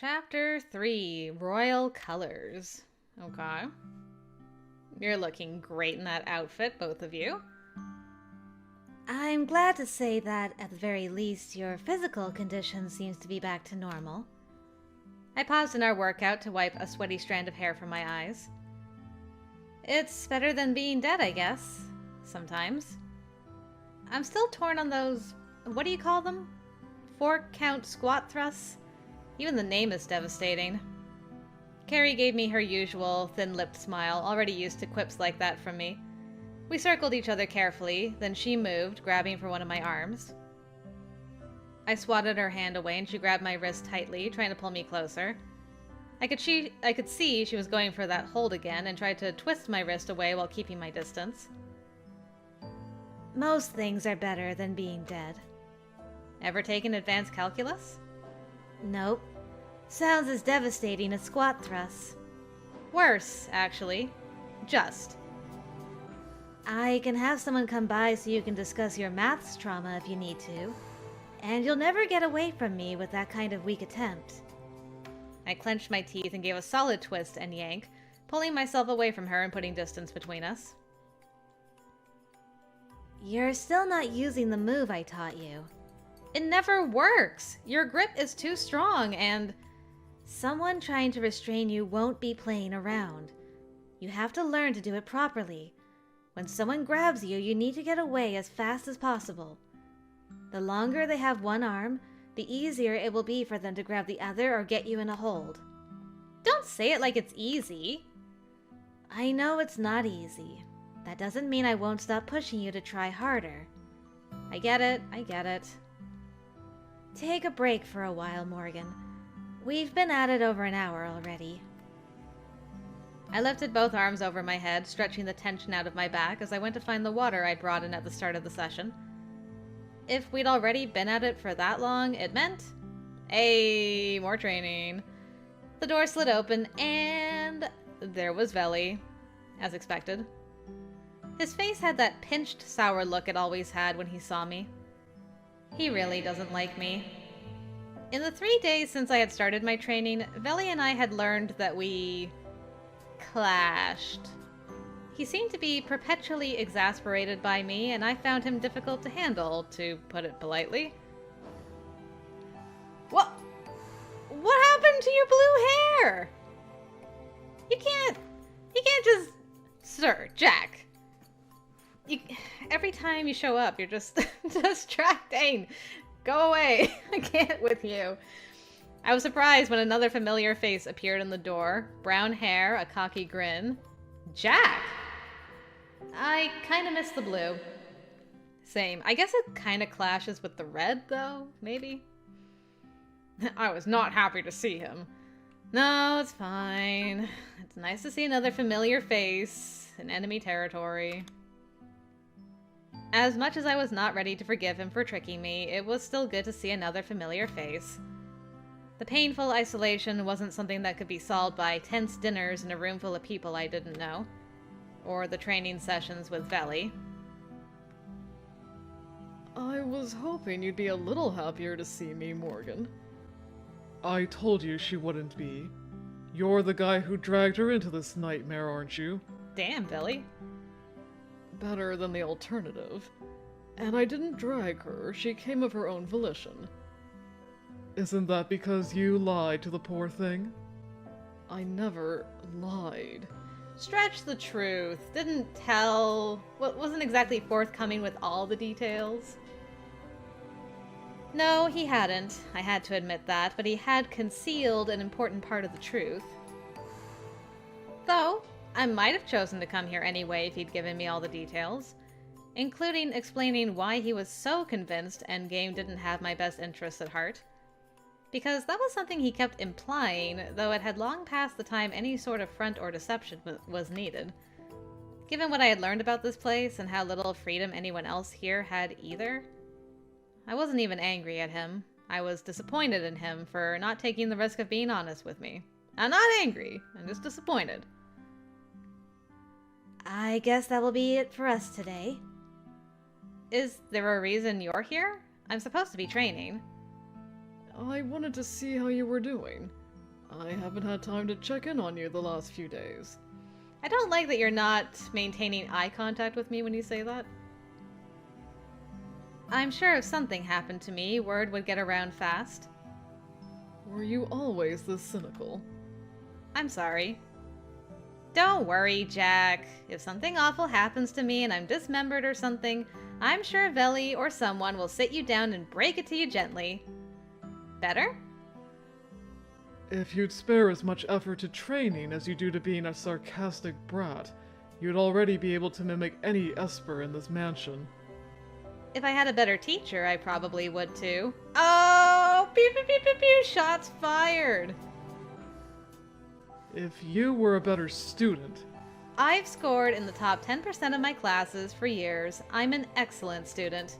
Chapter 3, Royal Colors. Okay. You're looking great in that outfit, both of you. I'm glad to say that, at the very least, your physical condition seems to be back to normal. I paused in our workout to wipe a sweaty strand of hair from my eyes. It's better than being dead, I guess. Sometimes. I'm still torn on those... what do you call them? 4-count squat thrusts? Even the name is devastating. Carrie gave me her usual thin-lipped smile, already used to quips like that from me. We circled each other carefully, then she moved, grabbing for one of my arms. I swatted her hand away and she grabbed my wrist tightly, trying to pull me closer. I could see she was going for that hold again and tried to twist my wrist away while keeping my distance. Most things are better than being dead. Ever taken advanced calculus? Nope. Sounds as devastating as squat thrusts. Worse, actually. Just. I can have someone come by so you can discuss your maths trauma if you need to. And you'll never get away from me with that kind of weak attempt. I clenched my teeth and gave a solid twist and yank, pulling myself away from her and putting distance between us. You're still not using the move I taught you. It never works! Your grip is too strong and... Someone trying to restrain you won't be playing around. You have to learn to do it properly. When someone grabs you, you need to get away as fast as possible. The longer they have one arm, the easier it will be for them to grab the other or get you in a hold. Don't say it like it's easy. I know it's not easy. That doesn't mean I won't stop pushing you to try harder. I get it. Take a break for a while, Morgan. We've been at it over an hour already. I lifted both arms over my head, stretching the tension out of my back as I went to find the water I'd brought in at the start of the session. If we'd already been at it for that long, it meant... hey, more training. The door slid open, and there was Veli, as expected. His face had that pinched, sour look it always had when he saw me. He really doesn't like me. In the 3 days since I had started my training, Veli and I had learned that we... clashed. He seemed to be perpetually exasperated by me, and I found him difficult to handle, to put it politely. What happened to your blue hair? You can't just... Sir, Jack. Every time you show up, you're just distracting. Go away. I can't with you. I was surprised when another familiar face appeared in the door. Brown hair, a cocky grin. Jack! I kinda miss the blue. Same. I guess it kinda clashes with the red, though, maybe? I was not happy to see him. No, it's fine. It's nice to see another familiar face in enemy territory. As much as I was not ready to forgive him for tricking me, it was still good to see another familiar face. The painful isolation wasn't something that could be solved by tense dinners in a room full of people I didn't know, or the training sessions with Veli. I was hoping you'd be a little happier to see me, Morgan. I told you she wouldn't be. You're the guy who dragged her into this nightmare, aren't you? Damn, Veli. Better than the alternative. And I didn't drag her, she came of her own volition. Isn't that because you lied to the poor thing? I never lied. Stretch the truth. Didn't tell... wasn't exactly forthcoming with all the details. No, he hadn't. I had to admit that, but he had concealed an important part of the truth. Though, I might have chosen to come here anyway if he'd given me all the details, including explaining why he was so convinced Endgame didn't have my best interests at heart. Because that was something he kept implying, though it had long passed the time any sort of front or deception was needed. Given what I had learned about this place and how little freedom anyone else here had either, I wasn't even angry at him. I was disappointed in him for not taking the risk of being honest with me. I'm not angry, I'm just disappointed. I guess that will be it for us today. Is there a reason you're here? I'm supposed to be training. I wanted to see how you were doing. I haven't had time to check in on you the last few days. I don't like that you're not maintaining eye contact with me when you say that. I'm sure if something happened to me, word would get around fast. Were you always this cynical? I'm sorry. Don't worry, Jack. If something awful happens to me and I'm dismembered or something, I'm sure Veli or someone will sit you down and break it to you gently. Better? If you'd spare as much effort to training as you do to being a sarcastic brat, you'd already be able to mimic any Esper in this mansion. If I had a better teacher, I probably would too. Oh! Pew pew pew pew pew! Shots fired! If you were a better student... I've scored in the top 10% of my classes for years. I'm an excellent student.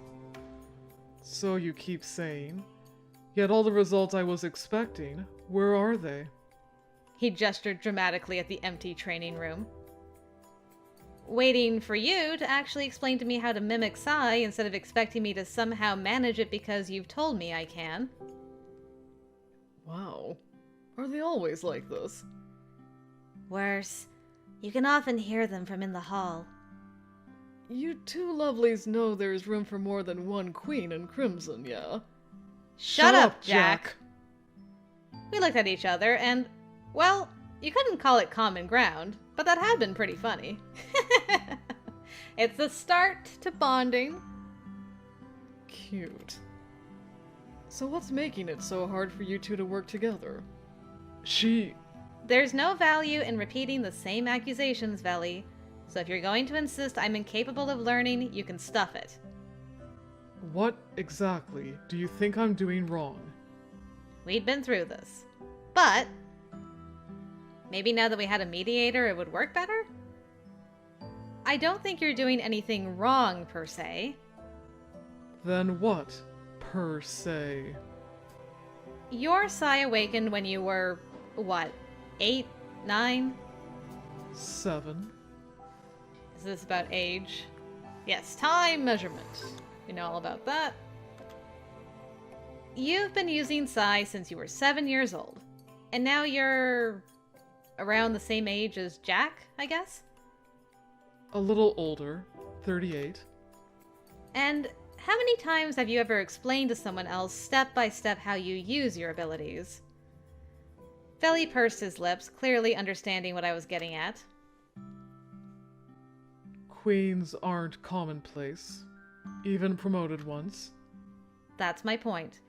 So you keep saying. Yet all the results I was expecting, where are they? He gestured dramatically at the empty training room. Waiting for you to actually explain to me how to mimic Psi instead of expecting me to somehow manage it because you've told me I can. Wow. Are they always like this? Worse. You can often hear them from in the hall. You two lovelies know there's room for more than one queen in Crimson, yeah? Shut up, Jack! We looked at each other and, well, you couldn't call it common ground, but that had been pretty funny. It's the start to bonding. Cute. So what's making it so hard for you two to work together? There's no value in repeating the same accusations, Veli. So if you're going to insist I'm incapable of learning, you can stuff it. What exactly do you think I'm doing wrong? We'd been through this. But maybe now that we had a mediator, it would work better? I don't think you're doing anything wrong, per se. Then what, per se? Your Psi awakened when you were, what, 8, 9? 7. Is this about age? Yes, time measurement. You know all about that. You've been using Psi since you were 7 years old. And now you're around the same age as Jack, I guess? A little older, 38. And how many times have you ever explained to someone else step by step how you use your abilities? Veli pursed his lips, clearly understanding what I was getting at. Queens aren't commonplace, even promoted ones. That's my point.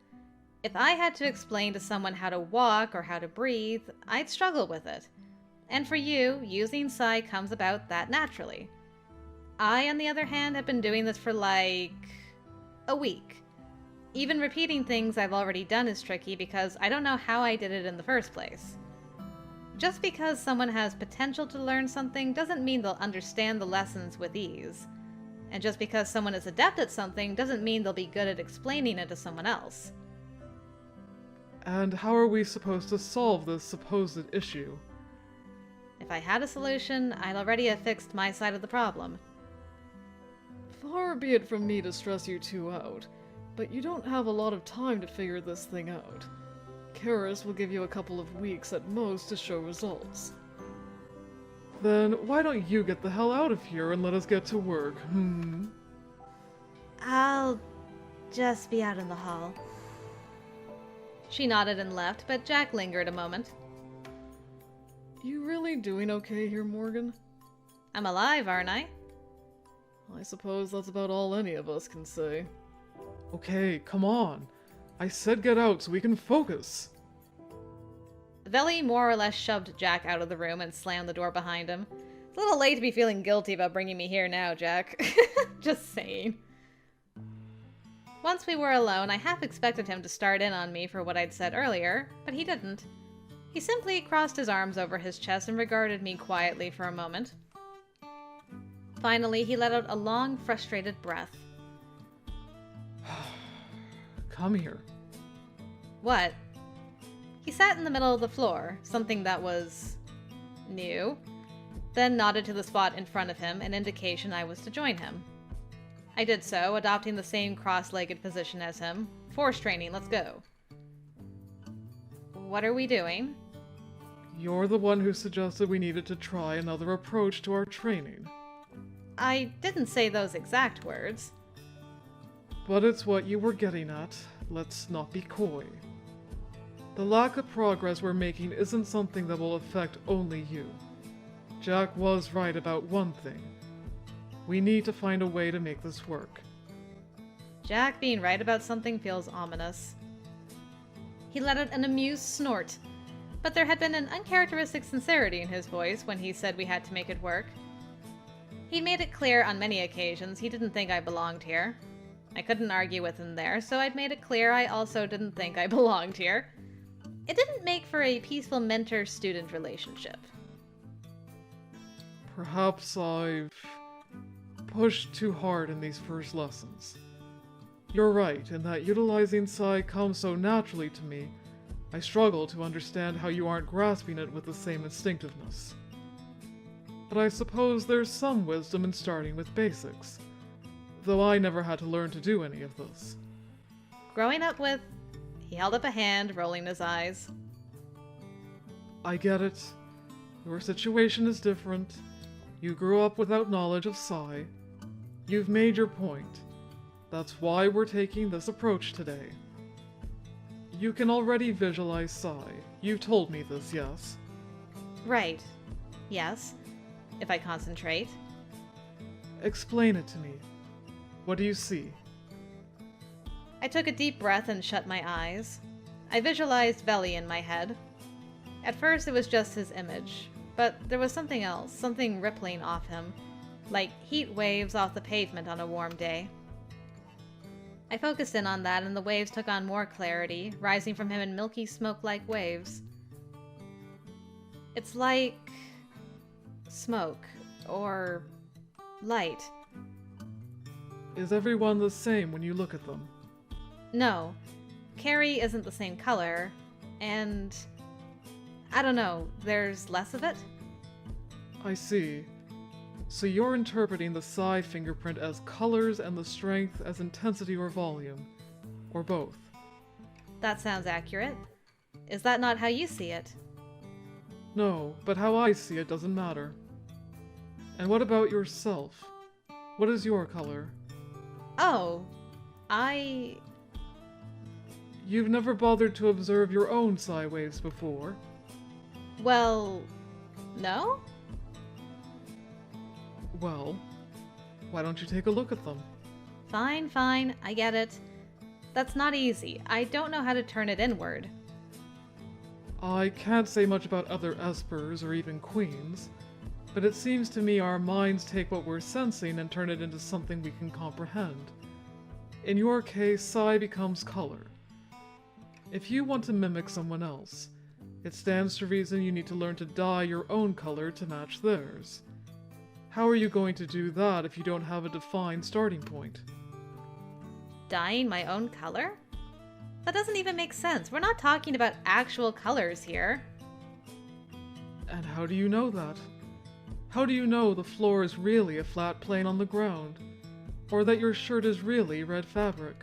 If I had to explain to someone how to walk or how to breathe, I'd struggle with it. And for you, using Psi comes about that naturally. I, on the other hand, have been doing this for like a week. Even repeating things I've already done is tricky because I don't know how I did it in the first place. Just because someone has potential to learn something doesn't mean they'll understand the lessons with ease. And just because someone is adept at something doesn't mean they'll be good at explaining it to someone else. And how are we supposed to solve this supposed issue? If I had a solution, I'd already have fixed my side of the problem. Far be it from me to stress you two out, but you don't have a lot of time to figure this thing out. Karis will give you a couple of weeks at most to show results. Then why don't you get the hell out of here and let us get to work, I'll just be out in the hall. She nodded and left, but Jack lingered a moment. You really doing okay here, Morgan? I'm alive, aren't I? I suppose that's about all any of us can say. Okay, come on. I said get out so we can focus. Veli more or less shoved Jack out of the room and slammed the door behind him. It's a little late to be feeling guilty about bringing me here now, Jack. Just saying. Once we were alone, I half expected him to start in on me for what I'd said earlier, but he didn't. He simply crossed his arms over his chest and regarded me quietly for a moment. Finally, he let out a long, frustrated breath. Come here. What? He sat in the middle of the floor, something that was new, then nodded to the spot in front of him, an indication I was to join him. I did so, adopting the same cross-legged position as him. Force training, let's go. What are we doing? You're the one who suggested we needed to try another approach to our training. I didn't say those exact words. But it's what you were getting at. Let's not be coy. The lack of progress we're making isn't something that will affect only you. Jack was right about one thing. We need to find a way to make this work. Jack being right about something feels ominous. He let out an amused snort, but there had been an uncharacteristic sincerity in his voice when he said we had to make it work. He made it clear on many occasions he didn't think I belonged here. I couldn't argue with him there, so I'd made it clear I also didn't think I belonged here. It didn't make for a peaceful mentor-student relationship. Perhaps I've pushed too hard in these first lessons. You're right in that utilizing Psi comes so naturally to me, I struggle to understand how you aren't grasping it with the same instinctiveness. But I suppose there's some wisdom in starting with basics, though I never had to learn to do any of this. Growing up with... He held up a hand, rolling his eyes. I get it. Your situation is different. You grew up without knowledge of Psi. You've made your point. That's why we're taking this approach today. You can already visualize Psi. You've told me this, yes? Right. Yes. If I concentrate. Explain it to me. What do you see? I took a deep breath and shut my eyes. I visualized Veli in my head. At first it was just his image, but there was something else, something rippling off him, like heat waves off the pavement on a warm day. I focused in on that and the waves took on more clarity, rising from him in milky smoke-like waves. It's like... smoke. Or... light. Is everyone the same when you look at them? No. Carrie isn't the same color, and... I don't know, there's less of it? I see. So you're interpreting the Psi fingerprint as colors and the strength as intensity or volume, or both. That sounds accurate. Is that not how you see it? No, but how I see it doesn't matter. And what about yourself? What is your color? Oh, You've never bothered to observe your own Psi waves before. Well, no? Well, why don't you take a look at them? Fine, I get it. That's not easy. I don't know how to turn it inward. I can't say much about other Espers or even Queens, but it seems to me our minds take what we're sensing and turn it into something we can comprehend. In your case, Psi becomes color. If you want to mimic someone else, it stands to reason you need to learn to dye your own color to match theirs. How are you going to do that if you don't have a defined starting point? Dyeing my own color? That doesn't even make sense. We're not talking about actual colors here. And how do you know that? How do you know the floor is really a flat plane on the ground? Or that your shirt is really red fabric?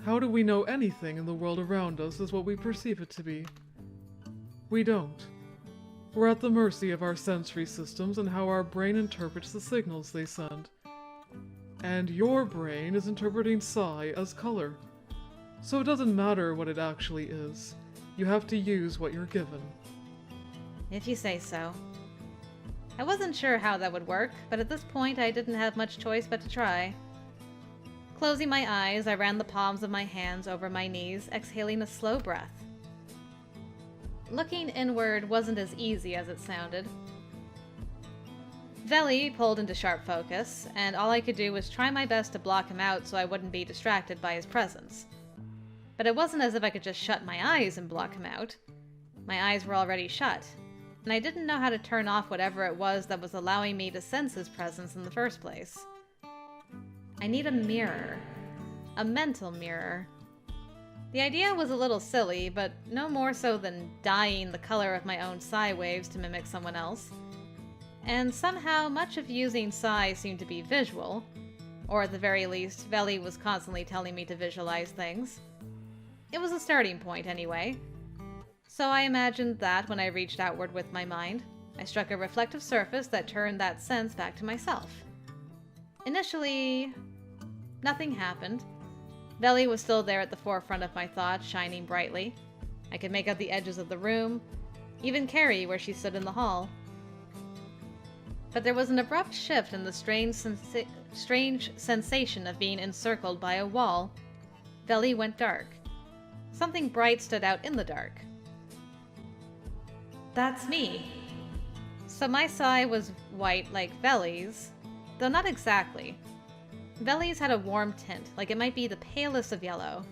How do we know anything in the world around us is what we perceive it to be? We don't. We're at the mercy of our sensory systems and how our brain interprets the signals they send. And your brain is interpreting Psi as color. So it doesn't matter what it actually is. You have to use what you're given. If you say so. I wasn't sure how that would work, but at this point I didn't have much choice but to try. Closing my eyes, I ran the palms of my hands over my knees, exhaling a slow breath. Looking inward wasn't as easy as it sounded. Veli pulled into sharp focus, and all I could do was try my best to block him out so I wouldn't be distracted by his presence. But it wasn't as if I could just shut my eyes and block him out. My eyes were already shut, and I didn't know how to turn off whatever it was that was allowing me to sense his presence in the first place. I need a mirror. A mental mirror. The idea was a little silly, but no more so than dyeing the color of my own Psi waves to mimic someone else. And somehow much of using Psi seemed to be visual, or at the very least, Veli was constantly telling me to visualize things. It was a starting point anyway. So I imagined that when I reached outward with my mind, I struck a reflective surface that turned that sense back to myself. Initially, nothing happened. Veli was still there at the forefront of my thoughts, shining brightly. I could make out the edges of the room, even Carrie where she stood in the hall. But there was an abrupt shift in the strange sensation of being encircled by a wall. Veli went dark. Something bright stood out in the dark. That's me. So my Psy was white like Veli's, though not exactly. Veli's had a warm tint, like it might be the palest of yellow.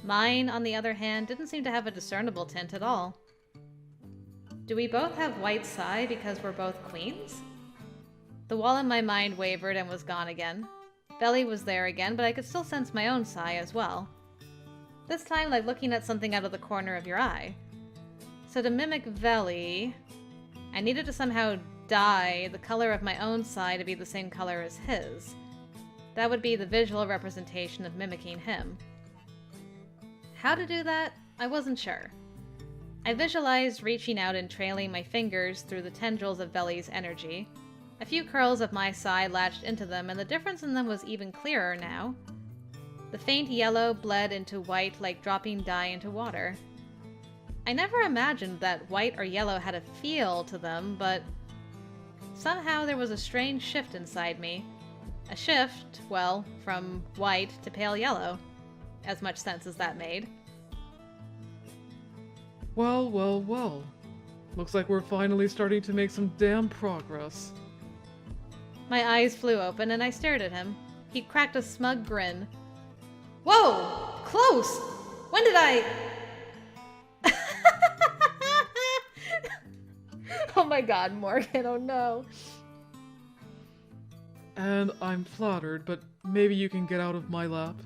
Mine, on the other hand, didn't seem to have a discernible tint at all. Do we both have white Psy because we're both queens? The wall in my mind wavered and was gone again. Veli was there again, but I could still sense my own Psy as well. This time like looking at something out of the corner of your eye. So to mimic Veli, I needed to somehow dye the color of my own Psy to be the same color as his. That would be the visual representation of mimicking him. How to do that? I wasn't sure. I visualized reaching out and trailing my fingers through the tendrils of Veli's energy. A few curls of my Psy latched into them, and the difference in them was even clearer now. The faint yellow bled into white like dropping dye into water. I never imagined that white or yellow had a feel to them, but somehow there was a strange shift inside me. A shift, well, from white to pale yellow. As much sense as that made. Well, well, well. Looks like we're finally starting to make some damn progress. My eyes flew open and I stared at him. He cracked a smug grin. Whoa! Close! When did I... Oh my god, Morgan, oh no. And I'm flattered, but maybe you can get out of my lap.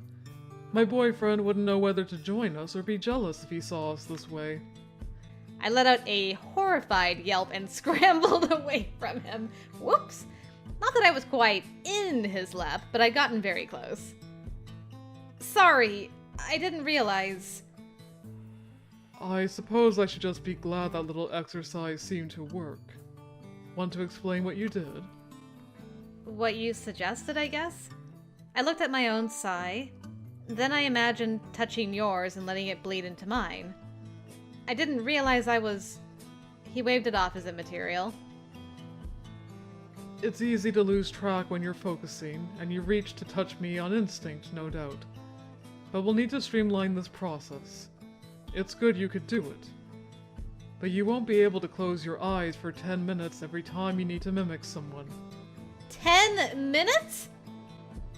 My boyfriend wouldn't know whether to join us or be jealous if he saw us this way. I let out a horrified yelp and scrambled away from him. Whoops! Not that I was quite in his lap, but I'd gotten very close. Sorry, I didn't realize... I suppose I should just be glad that little exercise seemed to work. Want to explain what you did? What you suggested, I guess? I looked at my own Psy. Then I imagined touching yours and letting it bleed into mine. I didn't realize I was... He waved it off as immaterial. It's easy to lose track when you're focusing, and you reach to touch me on instinct, no doubt. But we'll need to streamline this process. It's good you could do it. But you won't be able to close your eyes for 10 minutes every time you need to mimic someone. 10 minutes?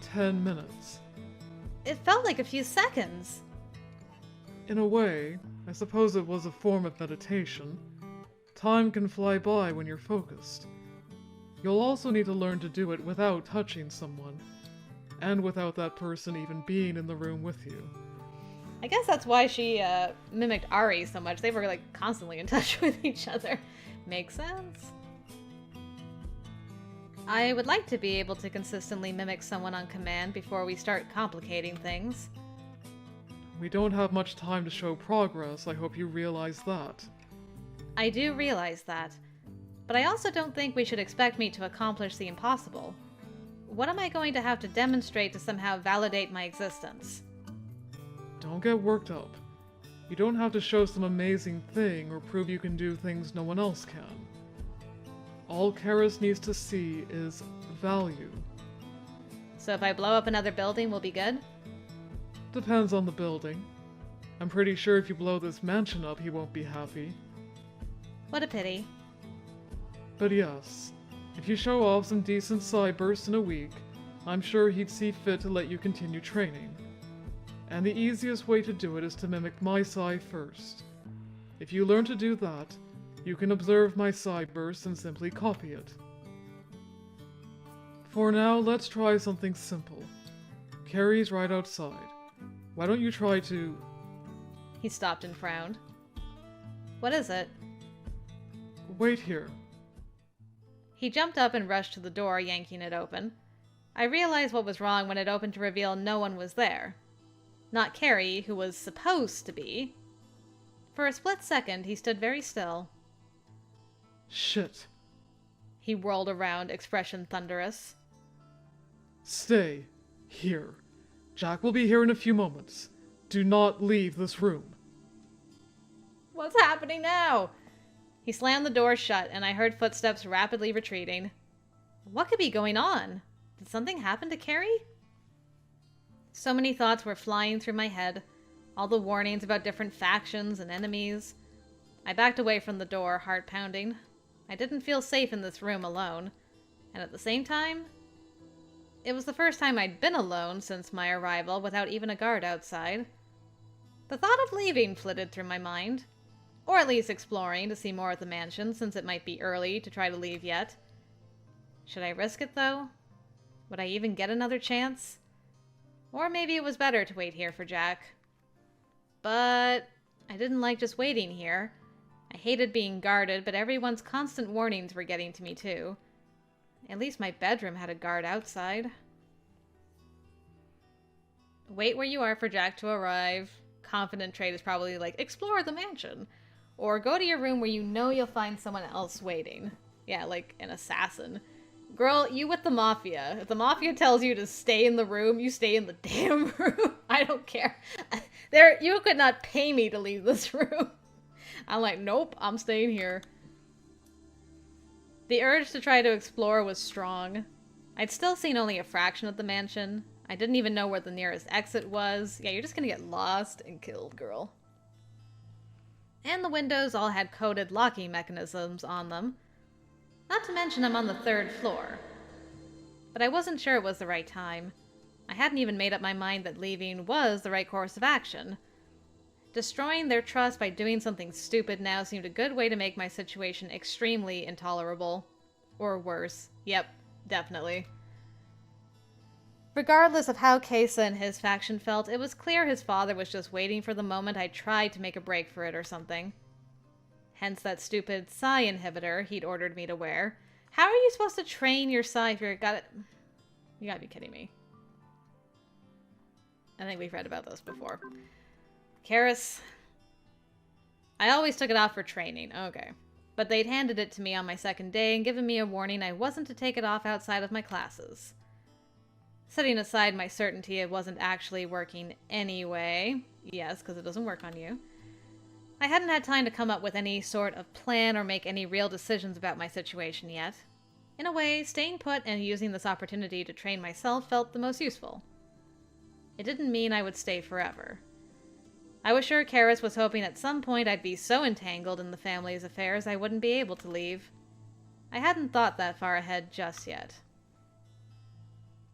10 minutes. It felt like a few seconds. In a way, I suppose it was a form of meditation. Time can fly by when you're focused. You'll also need to learn to do it without touching someone, and without that person even being in the room with you. I guess that's why she mimicked Ari so much. They were like constantly in touch with each other. Makes sense. I would like to be able to consistently mimic someone on command before we start complicating things. We don't have much time to show progress, I hope you realize that. I do realize that. But I also don't think we should expect me to accomplish the impossible. What am I going to have to demonstrate to somehow validate my existence? Don't get worked up. You don't have to show some amazing thing or prove you can do things no one else can. All Karis needs to see is value. So if I blow up another building, we'll be good? Depends on the building. I'm pretty sure if you blow this mansion up, he won't be happy. What a pity. But yes, if you show off some decent bursts in a week, I'm sure he'd see fit to let you continue training. And the easiest way to do it is to mimic my Psy first. If you learn to do that, you can observe my bursts and simply copy it. For now, let's try something simple. Carrie's right outside. Why don't you try to... He stopped and frowned. What is it? Wait here. He jumped up and rushed to the door, yanking it open. I realized what was wrong when it opened to reveal no one was there. Not Carrie, who was supposed to be. For a split second, he stood very still. Shit. He whirled around, expression thunderous. Stay. Here. Jack will be here in a few moments. Do not leave this room. What's happening now? He slammed the door shut, and I heard footsteps rapidly retreating. What could be going on? Did something happen to Carrie? So many thoughts were flying through my head, all the warnings about different factions and enemies. I backed away from the door, heart pounding. I didn't feel safe in this room alone, and at the same time, it was the first time I'd been alone since my arrival without even a guard outside. The thought of leaving flitted through my mind, or at least exploring to see more of the mansion since it might be early to try to leave yet. Should I risk it though? Would I even get another chance? Or maybe it was better to wait here for Jack. But I didn't like just waiting here. I hated being guarded, but everyone's constant warnings were getting to me too. At least my bedroom had a guard outside. Wait where you are for Jack to arrive. Confident trait is probably like, explore the mansion. Or go to your room where you know you'll find someone else waiting. Yeah, like an assassin. Girl, you with the Mafia. If the Mafia tells you to stay in the room, you stay in the damn room. I don't care. You could not pay me to leave this room. I'm like, nope, I'm staying here. The urge to try to explore was strong. I'd still seen only a fraction of the mansion. I didn't even know where the nearest exit was. Yeah, you're just gonna get lost and killed, girl. And the windows all had coded locking mechanisms on them. Not to mention I'm on the 3rd floor. But I wasn't sure it was the right time. I hadn't even made up my mind that leaving was the right course of action. Destroying their trust by doing something stupid now seemed a good way to make my situation extremely intolerable. Or worse. Yep, definitely. Regardless of how CAISSA and his faction felt, it was clear his father was just waiting for the moment I tried to make a break for it or something. Hence that stupid Psi inhibitor he'd ordered me to wear. How are you supposed to train your Psi if you're got it? You gotta be kidding me. I think we've read about this before. Karis. I always took it off for training. Okay. But they'd handed it to me on my 2nd day and given me a warning I wasn't to take it off outside of my classes. Setting aside my certainty it wasn't actually working anyway. Yes, because it doesn't work on you. I hadn't had time to come up with any sort of plan or make any real decisions about my situation yet. In a way, staying put and using this opportunity to train myself felt the most useful. It didn't mean I would stay forever. I was sure Karis was hoping at some point I'd be so entangled in the family's affairs I wouldn't be able to leave. I hadn't thought that far ahead just yet.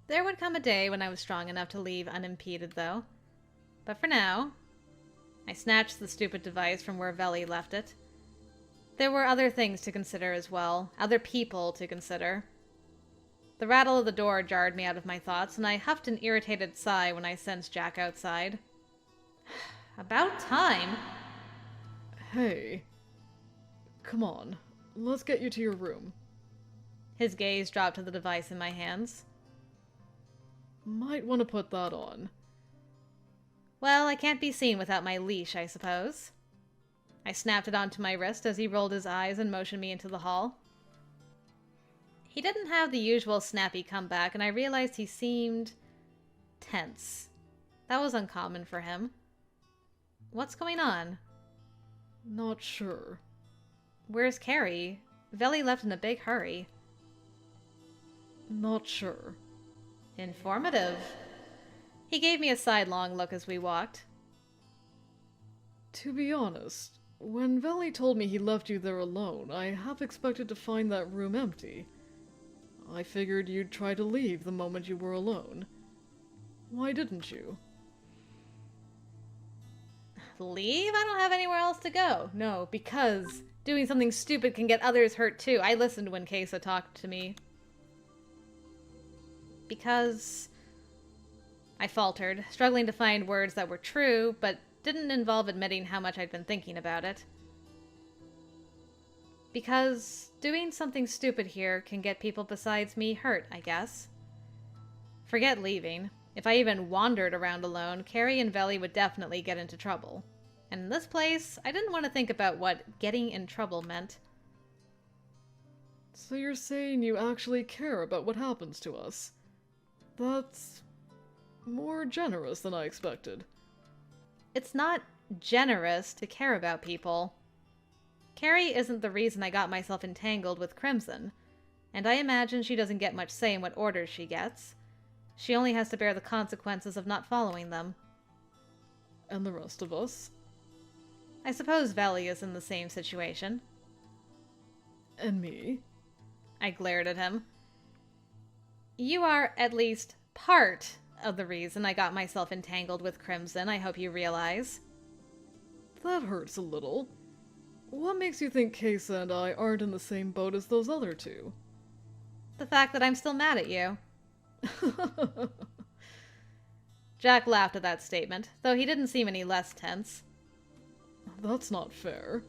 There would come a day when I was strong enough to leave unimpeded, though. But for now, I snatched the stupid device from where Veli left it. There were other things to consider as well, other people to consider. The rattle of the door jarred me out of my thoughts, and I huffed an irritated sigh when I sensed Jack outside. About time! Hey. Come on. Let's get you to your room. His gaze dropped to the device in my hands. Might want to put that on. Well, I can't be seen without my leash, I suppose. I snapped it onto my wrist as he rolled his eyes and motioned me into the hall. He didn't have the usual snappy comeback, and I realized he seemed tense. That was uncommon for him. What's going on? Not sure. Where's Carrie? Veli left in a big hurry. Not sure. Informative. He gave me a sidelong look as we walked. To be honest, when Veli told me he left you there alone, I half expected to find that room empty. I figured you'd try to leave the moment you were alone. Why didn't you? Leave? I don't have anywhere else to go. No, because doing something stupid can get others hurt too. I listened when CAISSA talked to me. Because... I faltered, struggling to find words that were true, but didn't involve admitting how much I'd been thinking about it. Because doing something stupid here can get people besides me hurt, I guess. Forget leaving. If I even wandered around alone, Carrie and Veli would definitely get into trouble. And in this place, I didn't want to think about what getting in trouble meant. So you're saying you actually care about what happens to us? That's more generous than I expected. It's not generous to care about people. Carrie isn't the reason I got myself entangled with Crimson, and I imagine she doesn't get much say in what orders she gets. She only has to bear the consequences of not following them. And the rest of us? I suppose Veli is in the same situation. And me? I glared at him. You are at least part of the reason I got myself entangled with Crimson, I hope you realize. That hurts a little. What makes you think CAISSA and I aren't in the same boat as those other two? The fact that I'm still mad at you. Jack laughed at that statement, though he didn't seem any less tense. That's not fair.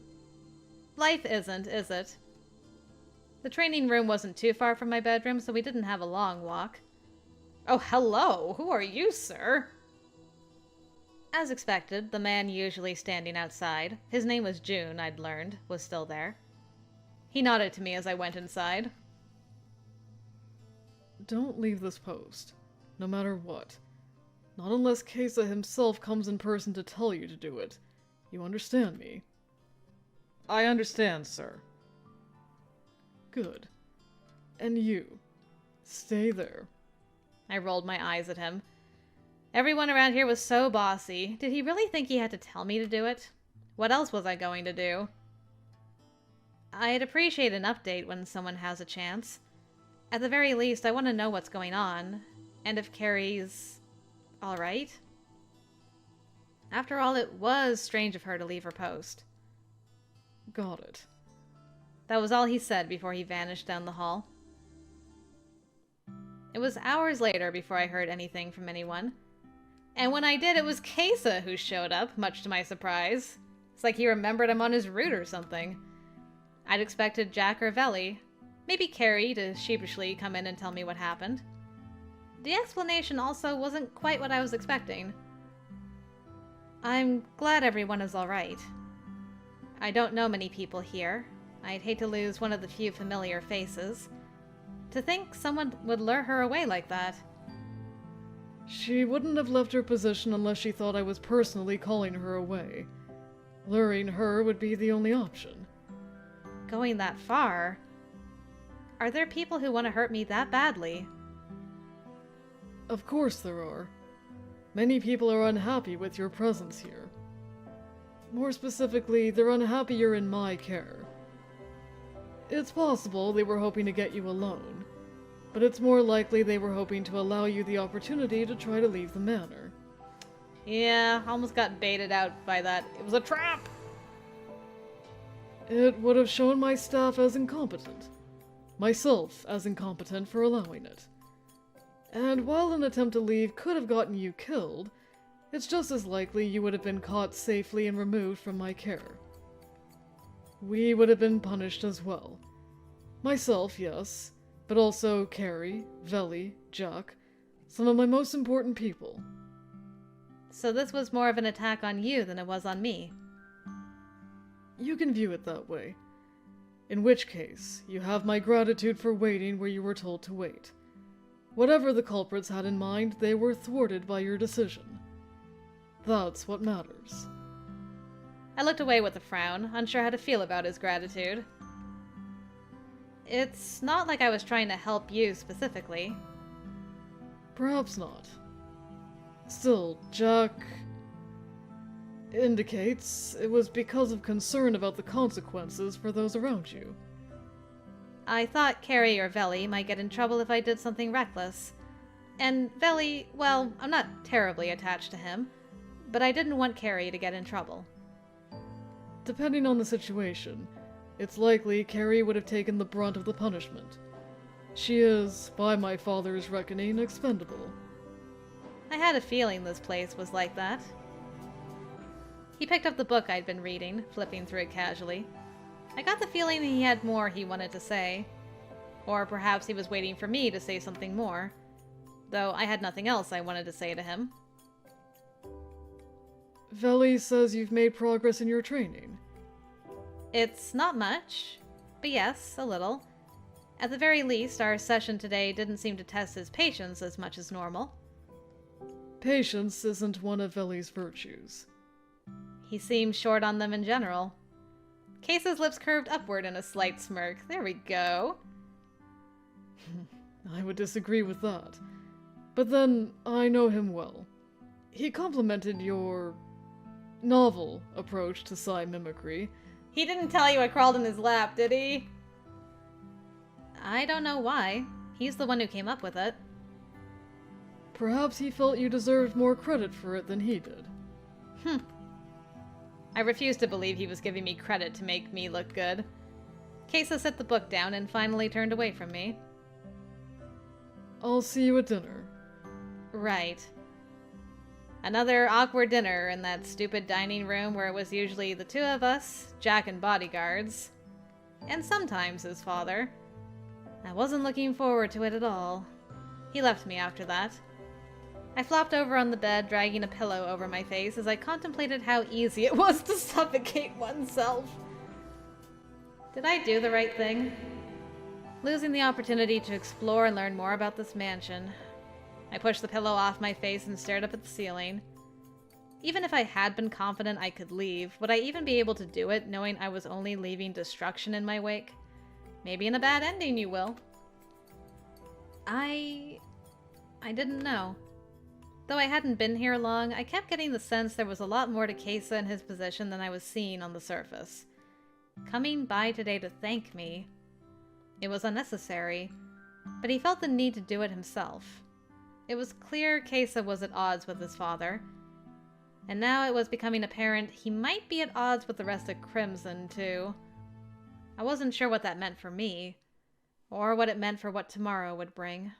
Life isn't, is it? The training room wasn't too far from my bedroom, so we didn't have a long walk. Oh, hello! Who are you, sir? As expected, the man usually standing outside, his name was June, I'd learned, was still there. He nodded to me as I went inside. Don't leave this post, no matter what. Not unless CAISSA himself comes in person to tell you to do it. You understand me? I understand, sir. Good. And you. Stay there. I rolled my eyes at him. Everyone around here was so bossy. Did he really think he had to tell me to do it? What else was I going to do? I'd appreciate an update when someone has a chance. At the very least, I want to know what's going on, and if Carrie's alright. After all, it was strange of her to leave her post. Got it. That was all he said before he vanished down the hall. It was hours later before I heard anything from anyone. And when I did, it was CAISSA who showed up, much to my surprise. It's like he remembered I'm on his route or something. I'd expected Jack or Veli, maybe Carrie, to sheepishly come in and tell me what happened. The explanation also wasn't quite what I was expecting. I'm glad everyone is alright. I don't know many people here. I'd hate to lose one of the few familiar faces. To think someone would lure her away like that. She wouldn't have left her position unless she thought I was personally calling her away. Luring her would be the only option. Going that far? Are there people who want to hurt me that badly? Of course there are. Many people are unhappy with your presence here. More specifically, they're unhappy you're in my care. It's possible they were hoping to get you alone, but it's more likely they were hoping to allow you the opportunity to try to leave the manor. Yeah, almost got baited out by that. It was a trap! It would have shown my staff as incompetent. Myself as incompetent for allowing it. And while an attempt to leave could have gotten you killed, it's just as likely you would have been caught safely and removed from my care. We would have been punished as well. Myself, yes, but also Carrie, Veli, Jack, some of my most important people. So this was more of an attack on you than it was on me. You can view it that way. In which case, you have my gratitude for waiting where you were told to wait. Whatever the culprits had in mind, they were thwarted by your decision. That's what matters. I looked away with a frown, unsure how to feel about his gratitude. It's not like I was trying to help you specifically. Perhaps not. Still, Jack indicates it was because of concern about the consequences for those around you. I thought Carrie or Veli might get in trouble if I did something reckless. And Veli, well, I'm not terribly attached to him, but I didn't want Carrie to get in trouble. Depending on the situation, it's likely Carrie would have taken the brunt of the punishment. She is, by my father's reckoning, expendable. I had a feeling this place was like that. He picked up the book I'd been reading, flipping through it casually. I got the feeling he had more he wanted to say. Or perhaps he was waiting for me to say something more. Though I had nothing else I wanted to say to him. Veli says you've made progress in your training. It's not much, but yes, a little. At the very least, our session today didn't seem to test his patience as much as normal. Patience isn't one of Veli's virtues. He seems short on them in general. CAISSA's lips curved upward in a slight smirk. There we go. I would disagree with that. But then, I know him well. He complimented your novel approach to psi mimicry. He didn't tell you I crawled in his lap, did he? I don't know why. He's the one who came up with it. Perhaps he felt you deserved more credit for it than he did. I refused to believe he was giving me credit to make me look good. CAISSA set the book down and finally turned away from me. I'll see you at dinner. Right. Another awkward dinner in that stupid dining room where it was usually the two of us, Jack and bodyguards, and sometimes his father. I wasn't looking forward to it at all. He left me after that. I flopped over on the bed, dragging a pillow over my face as I contemplated how easy it was to suffocate oneself. Did I do the right thing? Losing the opportunity to explore and learn more about this mansion. I pushed the pillow off my face and stared up at the ceiling. Even if I had been confident I could leave, would I even be able to do it, knowing I was only leaving destruction in my wake? Maybe in a bad ending, you will. I didn't know. Though I hadn't been here long, I kept getting the sense there was a lot more to CAISSA and his position than I was seeing on the surface. Coming by today to thank me. It was unnecessary, but he felt the need to do it himself. It was clear CAISSA was at odds with his father, and now it was becoming apparent he might be at odds with the rest of Crimson, too. I wasn't sure what that meant for me, or what it meant for what tomorrow would bring.